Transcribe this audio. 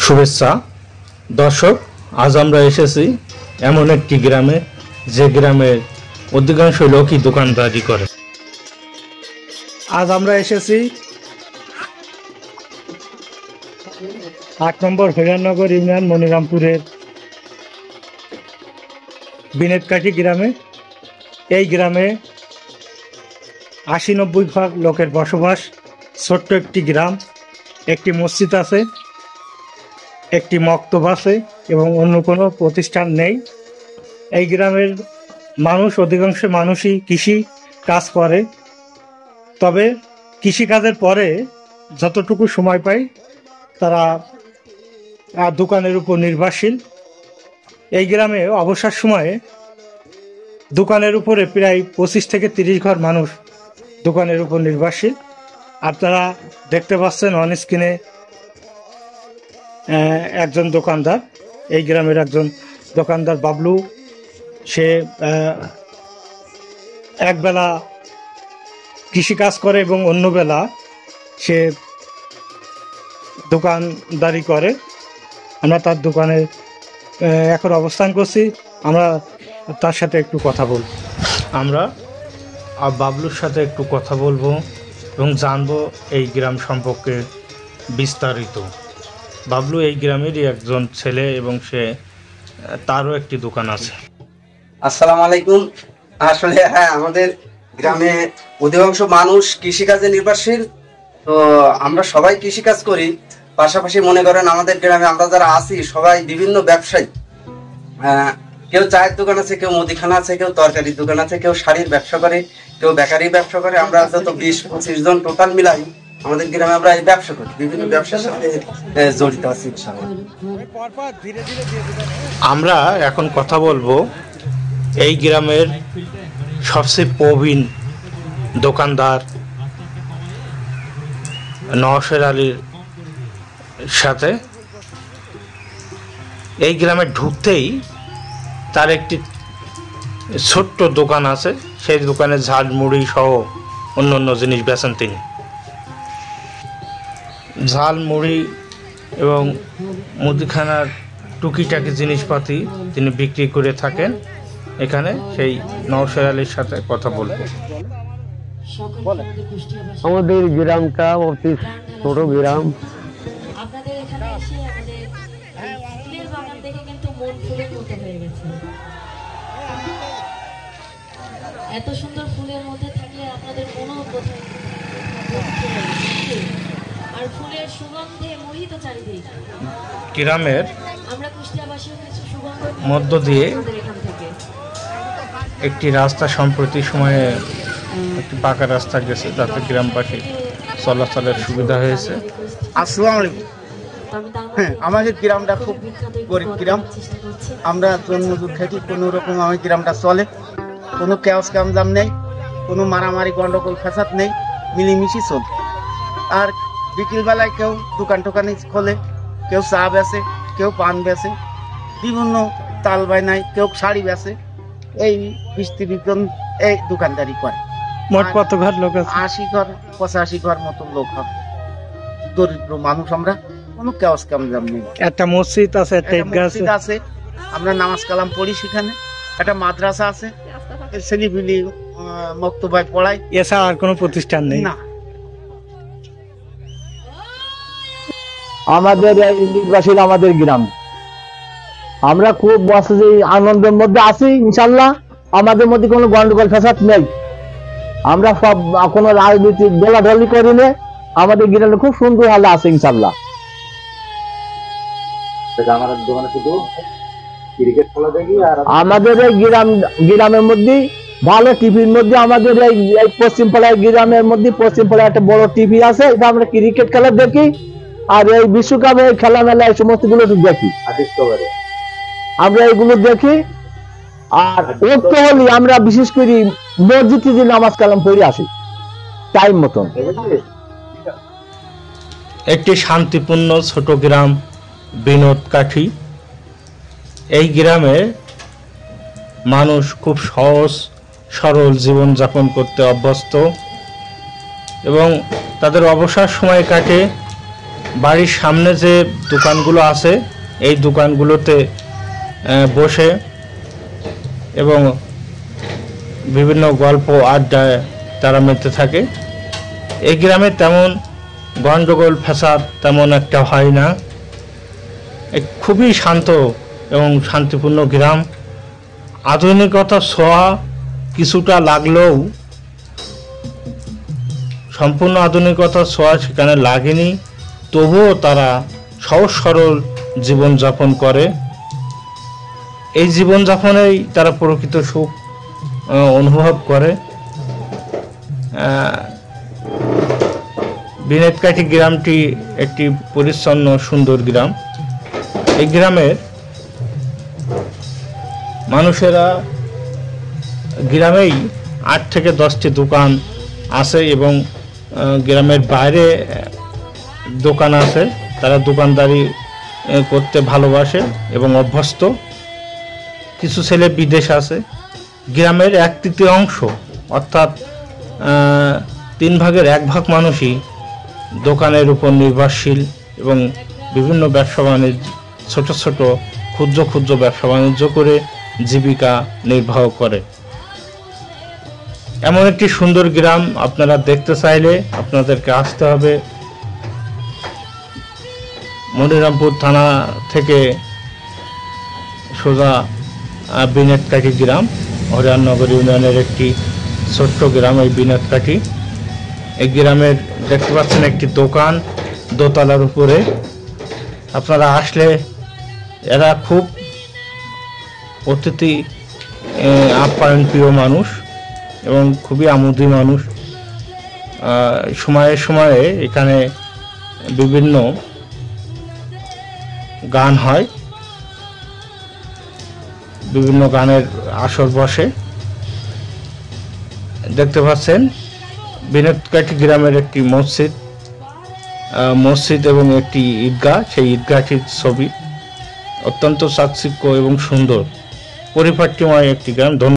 শুভেচ্ছা দর্শক, আজ আমরা এসেছি এমন একটি গ্রামে যে গ্রামের অধিকাংশ লোকই দোকানদারি করে। আজ আমরা এসেছি 8 নম্বর হরিয়ানগর ইউনিয়ন মনিরামপুরের বিনেতকাঠি গ্রামে। এই গ্রামে 80-90% লোকের বসবাস। ছোট্ট একটি গ্রাম, একটি মসজিদ আছে, একটি মক্তব আছে এবং অন্য কোনো প্রতিষ্ঠান নেই। এই গ্রামের মানুষ, অধিকাংশ মানুষই কৃষি কাজ করে, তবে কৃষিকাজের পরে যতটুকু সময় পায় তারা দোকানের উপর নির্ভরশীল। এই গ্রামে অবসর সময়ে দোকানের উপরে প্রায় 25 থেকে 30 ঘর মানুষ দোকানের উপর নির্ভরশীল। আপনারা দেখতে পাচ্ছেন অন স্ক্রিনে একজন দোকানদার, এই গ্রামের একজন দোকানদার বাবলু। সে একবেলা কৃষিকাজ করে এবং অন্য বেলা সে দোকানদারি করে। আমরা তার দোকানে এখন অবস্থান করছি, আমরা তার সাথে একটু কথা বলব। আমরা বাবলুর সাথে একটু কথা বলবো এবং জানবো এই গ্রাম সম্পর্কে বিস্তারিত। বাবলু এই গ্রামেরই একজন ছেলে এবং তারও একটি দোকান আছে। আসসালামু আলাইকুম। আসলে হ্যাঁ, আমাদের গ্রামে অধিকাংশ মানুষ কৃষিকাজে নির্ভরশীল। তো আমরা সবাই কৃষিকাজ করি, পাশাপাশি মনে করেন আমাদের গ্রামে আমরা যারা আছি সবাই বিভিন্ন ব্যবসায়ী। কেউ চায়ের দোকান আছে, কেউ মুদিখানা আছে, কেউ তরকারির দোকান আছে, কেউ শাড়ির ব্যবসা করে, কেউ বেকারি ব্যবসা করে। আমরা যত 20-25 জন টোটাল মিলাই আমাদের গ্রামে আমরা এই ব্যবসা করি, বিভিন্ন ব্যবসার সাথে জড়িত আছি। আমরা এখন কথা বলবো এই গ্রামের সবচেয়ে প্রবীণ দোকানদার নওশের আলীর সাথে। এই গ্রামে ঢুকতেই তার একটি ছোট্ট দোকান আছে, সেই দোকানে ঝাল মুড়ি সহ অন্য অন্য জিনিস বেচেন তিনি। ঝাল মুড়ি এবং মুদিখানার টুকিটাকি জিনিসপাতি তিনি বিক্রি করে থাকেন এখানে। সেই নওশের আলীর সাথে কথা বলবো। আমাদের গ্রামটা অতি ছোট গ্রাম। আপনাদের এখানে এসে আমাদের ফুলের বাগান দেখে কিন্তু মন ফুলের মতো হয়ে গেছে। এত সুন্দর ফুলের মধ্যে থাকলে আপনাদের মনও কোথায়, আর ফুলের সুগন্ধে মোহিত চারিদিক। গ্রামের আমরা কুষ্টিয়াবাসীও কিছু সুগন্ধ মধ্য দিয়ে এখান থেকে একটি রাস্তা সম্প্রতি সময়ে একটি পাকা রাস্তা গেছে, যাতে গ্রামবাসী চলাচলের সুবিধা হয়েছে। আসসালামু আলাইকুম। হ্যাঁ, আমাদের গ্রামটা খুব গরিব গ্রাম। আমরা জন্মযুগ থেকে কোনো রকম আমার গ্রামটা চলে, কোনো কেওস কামজাম নেই, কোনো মারামারি গন্ডগোল ফ্যাসাদ নেই, মিলিমিশি চলে। আর বিকেলবেলায় কেউ দোকান টোকানে খোলে, কেউ চা বেচে, কেউ পান বেচে, বিভিন্ন তাল বায়নায় কেউ শাড়ি বেচে। এই 20-30 জন এই দোকানদারি করে। মোট কত ঘর লোক আছে? 80 ঘর 85 ঘর মতো লোক হবে। দরিদ্র মানুষ আমরা, কোনো কেওস কামজাম নেই। একটা মসজিদ আছে, একটা ঈদগাহ আছে, আমরা নামাজ কালাম পড়ি সেখানে। একটা মাদ্রাসা আছে, ছেলেপিলি মক্তবায় পড়ায়। এছাড়া আর কোনো প্রতিষ্ঠান নেই না। আমাদের নির্বাসীর আমাদের গ্রাম, আমরা খুব আনন্দের মধ্যে আছি ইনশাল্লাহ। আমাদের মধ্যে কোনো গন্ডগোল ফ্যাসাদ নেই, আমরা সব কোনো রাজনীতির দলাদলি করি না। আমাদের গ্রামে খুব সুন্দর হালে আছে ইনশাল্লাহ। আমাদের এই গ্রামের মধ্যে ভালো টিভির মধ্যে, আমাদের এই পশ্চিমপাড়ায় গ্রামের মধ্যে পশ্চিমপাড়ায় একটা বড় টিভি আছে, এটা আমরা ক্রিকেট খেলা দেখি। আর এই বিশ্বকাপে খেলা মেলা এই সমস্ত গুলো দেখি, আমরা এইগুলো দেখি। আর উক্ত হলে আমরা বিশেষ করে মসজিদে নামাজ কালাম পড়ে আসি টাইম মতন। একটি শান্তিপূর্ণ ছোট গ্রাম বিনোদকাঠি। এই গ্রামে মানুষ খুব সহজ সরল জীবনযাপন করতে অভ্যস্ত এবং তাদের অবসর সময় কাটে বাড়ির সামনে যে দোকানগুলো আছে এই দোকানগুলোতে বসে এবং বিভিন্ন গল্প আড্ডায় তারা মেতে থাকে। এই গ্রামে তেমন গণ্ডগোল ফ্যাসাদ তেমন একটা হয় না। খুবই শান্ত এবং শান্তিপূর্ণ গ্রাম। আধুনিকতার ছোঁয়া কিছুটা লাগলেও সম্পূর্ণ আধুনিকতার ছোঁয়া সেখানে লাগেনি, তবুও তারা সহজ সরল জীবনযাপন করে। এই জীবনযাপনেই তারা প্রকৃত সুখ অনুভব করে। বিনেতকাঠি গ্রামটি একটি পরিচ্ছন্ন সুন্দর গ্রাম। এই গ্রামের মানুষেরা গ্রামেই 8 থেকে 10টি দোকান আছে এবং গ্রামের বাইরে দোকান আছে। তারা দোকানদারি করতে ভালোবাসে এবং অভ্যস্ত। কিছু ছেলে বিদেশ আছে। গ্রামের 1/3 অর্থাৎ 3 ভাগের 1 ভাগ মানুষই দোকানের উপর নির্ভরশীল এবং বিভিন্ন ব্যবসা বাণিজ্য ছোট ছোট ক্ষুদ্র ক্ষুদ্র ব্যবসা বাণিজ্য করে জীবিকা নির্বাহ করে। এমন একটি সুন্দর গ্রাম আপনারা দেখতে চাইলে আপনাদেরকে আসতে হবে মনিরামপুর থানা থেকে সোজা বিনেতকাঠি গ্রাম, হরিয়ারনগর ইউনিয়নের একটি ছোট্ট গ্রাম এই বিনেতকাঠি। এই গ্রামের দেখতে পাচ্ছেন একটি দোকান দোতলার উপরে। আপনারা আসলে এরা খুব অতিথি আপ্যায়ন প্রিয় মানুষ এবং খুবই আমোদী মানুষ। সময়ে সময়ে এখানে বিভিন্ন গান হয়, বিভিন্ন গানের আসর বসে। দেখতে পাচ্ছেন বিনেতকাঠি গ্রামের একটি মসজিদ এবং একটি ঈদগাহ। সেই ঈদগাহটির ছবি অত্যন্ত চাকচিক্য এবং সুন্দর পরিপাট্যময় একটি গ্রাম।